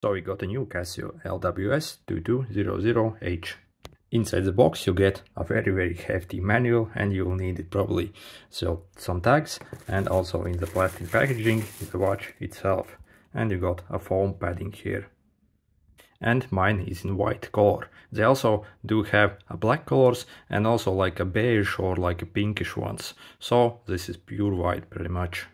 So we got a new Casio LWS-2200H. Inside the box you get a very hefty manual, and you'll need it probably. So some tags, and also in the plastic packaging is the watch itself. And you got a foam padding here. And mine is in white color. They also do have a black colors and also like a beige or like a pinkish ones. So this is pure white pretty much.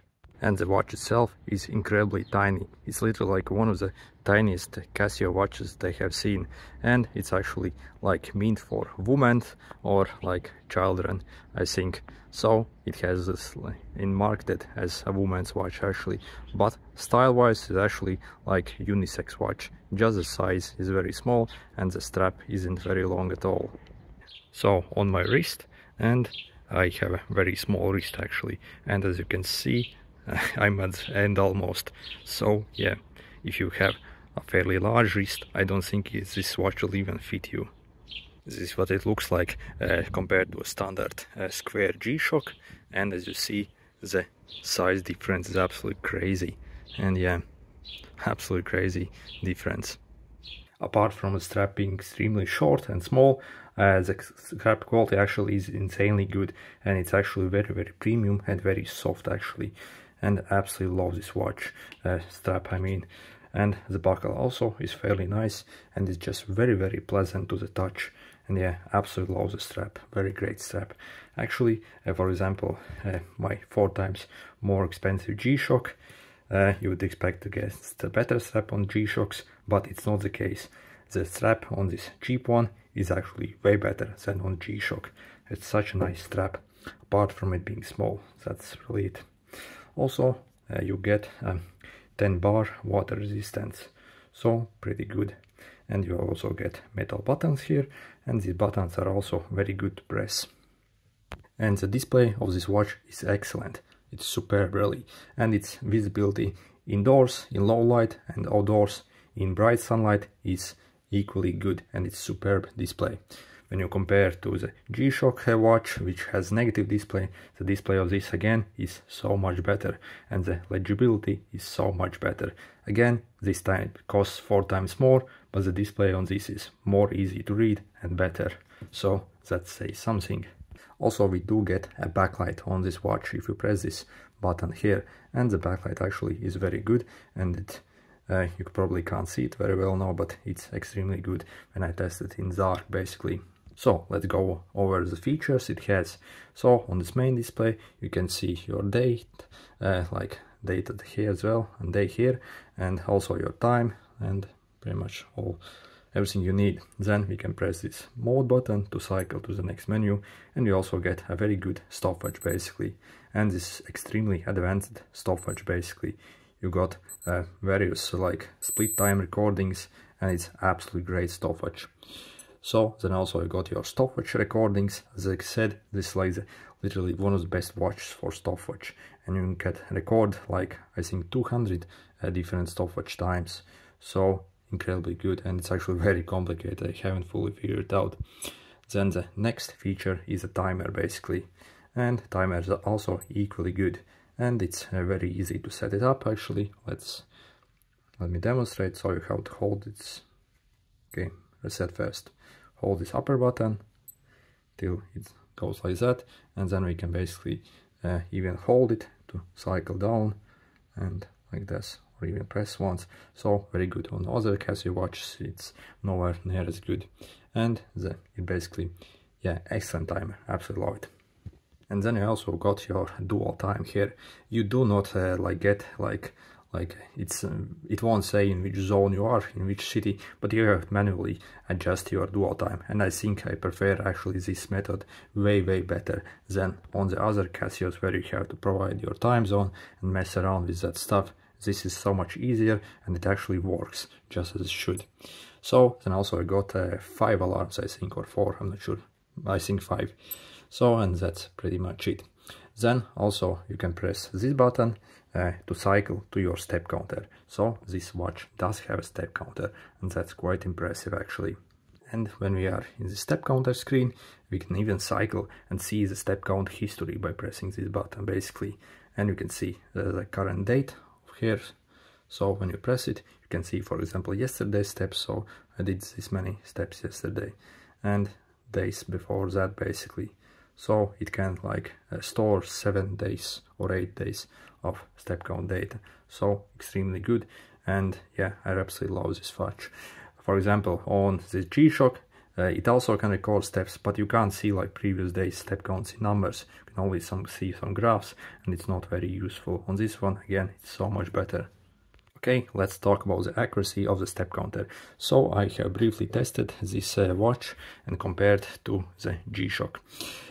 And the watch itself is incredibly tiny. It's literally like one of the tiniest Casio watches they have seen, and it's actually like meant for women or like children, I think. So it has this in marketed as a woman's watch actually, but style-wise it's actually like unisex watch. Just the size is very small and the strap isn't very long at all. So on my wrist, and I have a very small wrist actually, and as you can see I'm at the end almost. So yeah, if you have a fairly large wrist, I don't think this watch will even fit you. This is what it looks like compared to a standard square G-Shock, and as you see the size difference is absolutely crazy. And yeah, absolutely crazy difference. Apart from the strap being extremely short and small, the strap quality actually is insanely good, and it's actually very premium and very soft actually. And absolutely love this watch strap, I mean. And the buckle also is fairly nice, and it's just very pleasant to the touch. And yeah, absolutely love the strap. Very great strap. Actually, for example, my 4 times more expensive G-Shock, you would expect to get a better strap on G-Shocks, but it's not the case. The strap on this cheap one is actually way better than on G-Shock. It's such a nice strap, apart from it being small. That's really it. Also, you get 10 bar water resistance, so pretty good. And you also get metal buttons here, and these buttons are also very good to press. And the display of this watch is excellent. It's superb really, and its visibility indoors in low light and outdoors in bright sunlight is equally good, and it's superb display. When you compare to the G-Shock watch, which has negative display, the display of this again is so much better, and the legibility is so much better. Again, this time costs 4 times more, but the display on this is more easy to read and better. So that says something. Also, we do get a backlight on this watch if you press this button here, and the backlight actually is very good, and it you probably can't see it very well now, but it's extremely good when I test it in dark basically. So let's go over the features it has. So on this main display you can see your date, like date here as well, and day here, and also your time, and pretty much everything you need. Then we can press this mode button to cycle to the next menu, and you also get a very good stopwatch basically, and this extremely advanced stopwatch basically. You got various like split time recordings, and it's absolutely great stopwatch. So then also you got your stopwatch recordings. As I said, this is like literally one of the best watches for stopwatch, and you can record like I think 200 different stopwatch times. So incredibly good, and it's actually very complicated. I haven't fully figured it out. Then the next feature is a timer basically, and timers are also equally good, and it's very easy to set it up actually. Let me demonstrate. So you have to hold it. Okay, reset first. Hold this upper button till it goes like that, and then we can basically even hold it to cycle down and like this, or even press once. So very good. On other Casio watches it's nowhere near as good, and it basically, yeah, excellent timer. Absolutely love it. And then you also got your dual time here. You do not get it won't say in which zone you are, in which city, but you have to manually adjust your dual time, and I think I prefer actually this method way better than on the other Casios where you have to provide your time zone and mess around with that stuff. This is so much easier, and it actually works just as it should. So then also I got 5 alarms, I think, or 4, I'm not sure, I think 5. So, and that's pretty much it. Then also you can press this button to cycle to your step counter. So this watch does have a step counter, and that's quite impressive actually. And when we are in the step counter screen, we can even cycle and see the step count history by pressing this button basically. And you can see the current date here. So when you press it, you can see, for example, yesterday's steps. So I did this many steps yesterday and days before that basically. So it can like store 7 days or 8 days of step count data. So extremely good. And yeah, I absolutely love this watch. For example, on the G-Shock, it also can record steps, but you can't see like previous days step counts in numbers. You can only see some graphs, and it's not very useful. On this one, again, it's so much better. Okay, let's talk about the accuracy of the step counter. So I have briefly tested this watch and compared to the G-Shock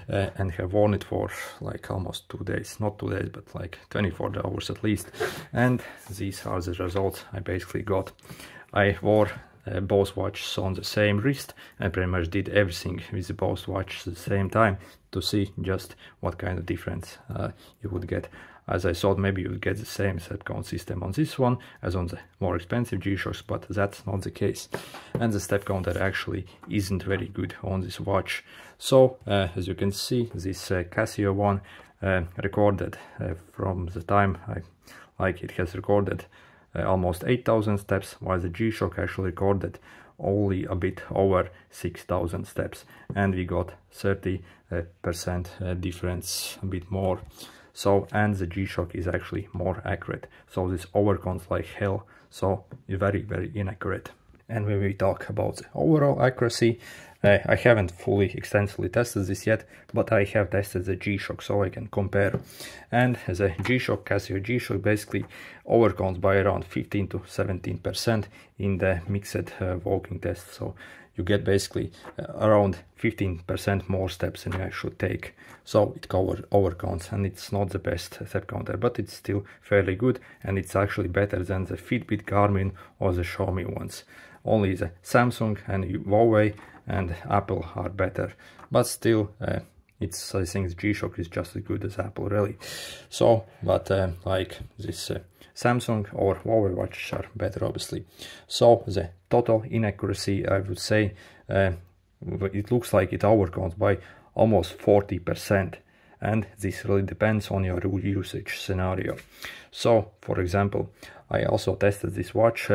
and have worn it for like almost 2 days, not 2 days, but like 24 hours at least. And these are the results I basically got. I wore both watches on the same wrist and pretty much did everything with the both watches at the same time to see just what kind of difference you would get. As I thought, maybe you would get the same step count system on this one as on the more expensive G-Shocks, but that's not the case. And the step counter actually isn't very good on this watch. So as you can see, this Casio one recorded from the time it has recorded almost 8,000 steps, while the G-Shock actually recorded only a bit over 6,000 steps, and we got 30% difference, a bit more. So, and the G-Shock is actually more accurate, so this overcounts like hell, so very, very inaccurate. And when we talk about the overall accuracy, I haven't fully extensively tested this yet, but I have tested the G-Shock so I can compare. And the G-Shock, Casio G-Shock, basically overcounts by around 15 to 17% in the mixed walking test. So you get basically around 15% more steps than you should take. So it overcounts, and it's not the best step counter, but it's still fairly good, and it's actually better than the Fitbit, Garmin or the Xiaomi ones. Only the Samsung and Huawei and Apple are better, but still I think the G-Shock is just as good as Apple, really. So, but like this Samsung or Huawei watches are better, obviously. So the total inaccuracy, I would say, it looks like it overcounts by almost 40%, and this really depends on your usage scenario. So, for example, I also tested this watch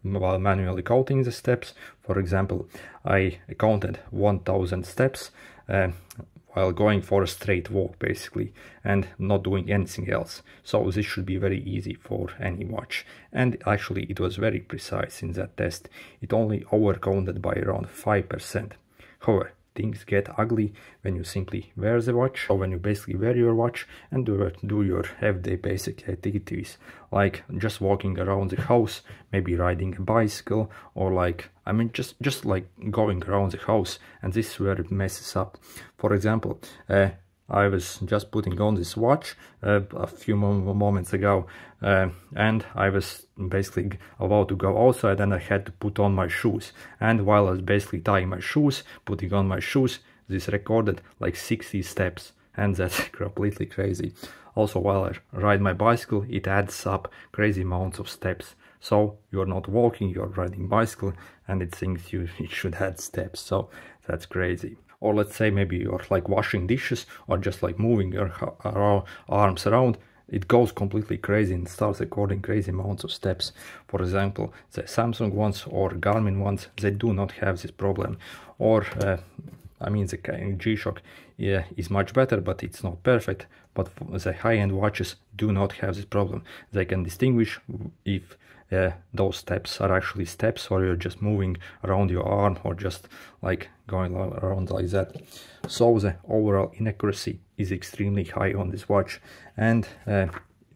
while manually counting the steps. For example, I counted 1,000 steps while going for a straight walk basically and not doing anything else. So this should be very easy for any watch, and actually it was very precise in that test. It only overcounted by around 5%. However, things get ugly when you simply wear the watch, or when you basically wear your watch and do your everyday basic activities, like just walking around the house, maybe riding a bicycle, or like, I mean, just like going around the house, and this is where it messes up. For example, I was just putting on this watch a few moments ago, and I was basically about to go outside, and I had to put on my shoes. And while I was basically tying my shoes, putting on my shoes, this recorded like 60 steps, and that's completely crazy. Also, while I ride my bicycle, it adds up crazy amounts of steps. So you're not walking, you're riding bicycle, and it thinks it should add steps. So that's crazy. Or let's say maybe you're like washing dishes or just like moving your arms around, it goes completely crazy and starts recording crazy amounts of steps. For example, the Samsung ones or Garmin ones, they do not have this problem. Or I mean, the G-Shock is much better, but it's not perfect. But the high-end watches do not have this problem. They can distinguish if those steps are actually steps, or you're just moving around your arm, or just like going around like that. So the overall inaccuracy is extremely high on this watch, and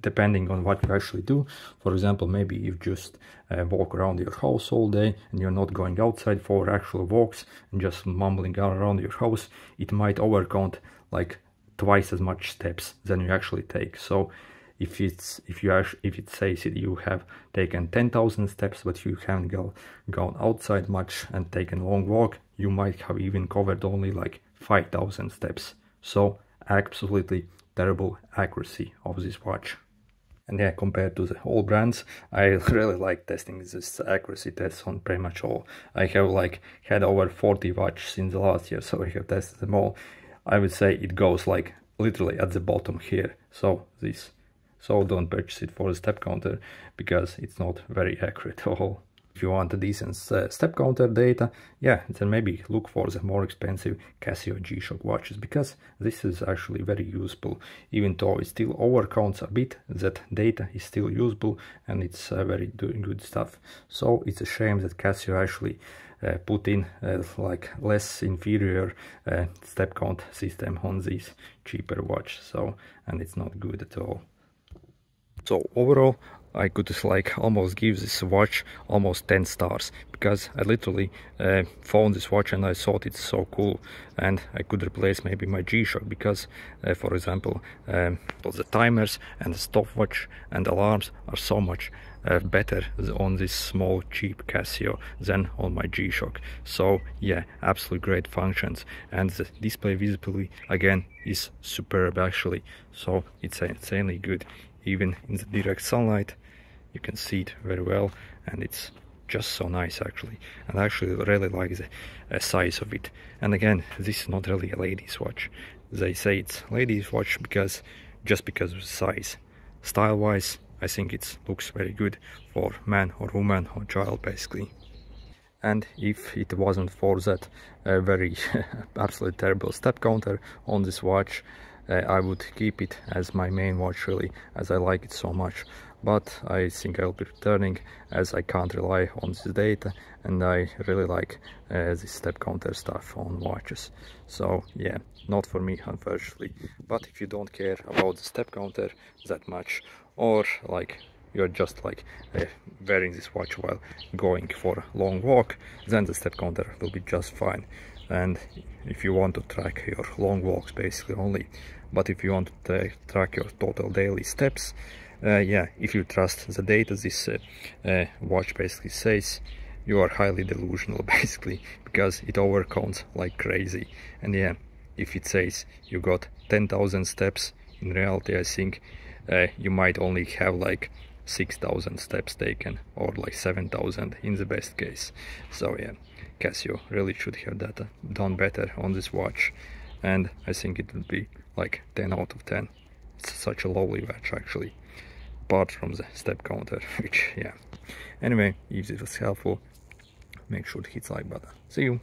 depending on what you actually do, for example, maybe you just walk around your house all day and you're not going outside for actual walks and just mumbling around your house, it might overcount like twice as much steps than you actually take. So if it says that you have taken 10,000 steps but you haven't gone outside much and taken a long walk, you might have even covered only like 5,000 steps. So absolutely terrible accuracy of this watch. And yeah, compared to the all brands, I really like testing this accuracy tests on pretty much all. I have like had over 40 watches in the last year, so I have tested them all. I would say it goes like literally at the bottom here. So this So don't purchase it for the step counter because it's not very accurate at all. If you want a decent step counter data, yeah, then maybe look for the more expensive Casio G-Shock watches, because this is actually very useful. Even though it still overcounts a bit, that data is still usable and it's very good stuff. So it's a shame that Casio actually put in like less inferior step count system on this cheaper watch. So, and it's not good at all. So overall, I could like almost give this watch almost 10 stars, because I literally found this watch and I thought it's so cool, and I could replace maybe my G-Shock because for example the timers and the stopwatch and alarms are so much better on this small cheap Casio than on my G-Shock. So yeah, absolutely great functions, and the display visibility again is superb actually. So it's insanely good. Even in the direct sunlight you can see it very well, and it's just so nice actually. And I actually really like the size of it. And again, this is not really a ladies watch. They say it's ladies watch because just because of the size. Style wise, I think it looks very good for man or woman or child basically. And if it wasn't for that very absolutely terrible step counter on this watch, I would keep it as my main watch really, as I like it so much. But I think I'll be returning, as I can't rely on this data, and I really like this step counter stuff on watches. So yeah, not for me unfortunately. But if you don't care about the step counter that much, or like you're just like wearing this watch while going for a long walk, then the step counter will be just fine. And if you want to track your long walks basically only, but if you want to track your total daily steps, yeah, if you trust the data this watch basically says, you are highly delusional basically, because it overcounts like crazy. And yeah, if it says you got 10,000 steps, in reality I think you might only have like 6,000 steps taken, or like 7,000 in the best case. So yeah, Casio really should have that done better on this watch, and I think it would be like 10 out of 10. It's such a lovely watch actually, apart from the step counter, which yeah. Anyway, if this was helpful, make sure to hit the like button. See you!